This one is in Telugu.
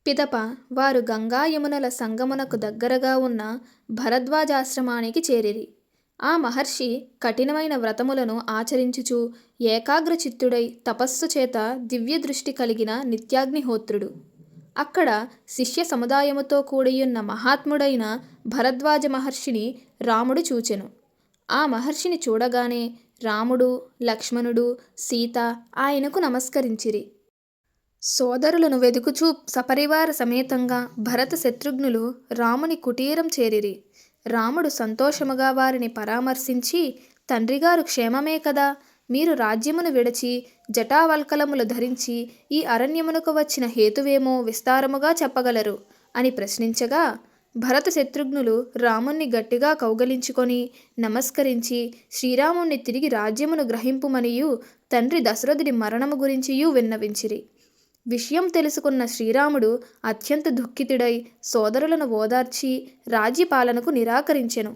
పిదప వారు గంగా యమునల సంగమునకు దగ్గరగా ఉన్న భరద్వాజాశ్రమానికి చేరిరి. ఆ మహర్షి కఠినమైన వ్రతములను ఆచరించుచు ఏకాగ్రచిత్తుడై తపస్సు చేత దివ్యదృష్టి కలిగిన నిత్యాగ్నిహోత్రుడు. అక్కడ శిష్య సముదాయముతో కూడియున్న మహాత్ముడైన భరద్వాజ మహర్షిని రాముడు చూచెను. ఆ మహర్షిని చూడగానే రాముడు, లక్ష్మణుడు, సీత ఆయనకు నమస్కరించిరి. సోదరులను వెదుకుచూ సపరివార సమేతంగా భరత శత్రుఘ్నులు రాముని కుటీరం చేరిరి. రాముడు సంతోషముగా వారిని పరామర్శించి, తండ్రిగారు క్షేమమే కదా, మీరు రాజ్యమును విడచి జటావల్కలములు ధరించి ఈ అరణ్యమునకు వచ్చిన హేతువేమో విస్తారముగా చెప్పగలరు అని ప్రశ్నించగా, భరత శత్రుఘ్నులు రాముణ్ణి గట్టిగా కౌగలించుకొని నమస్కరించి శ్రీరాముణ్ణి తిరిగి రాజ్యమును గ్రహింపుమనియు తండ్రి దశరథుడి మరణము గురించియూ విన్నవించిరి. విషయం తెలుసుకున్న శ్రీరాముడు అత్యంత దుఃఖితుడై సోదరులను ఓదార్చి రాజ్యపాలనకు నిరాకరించెను.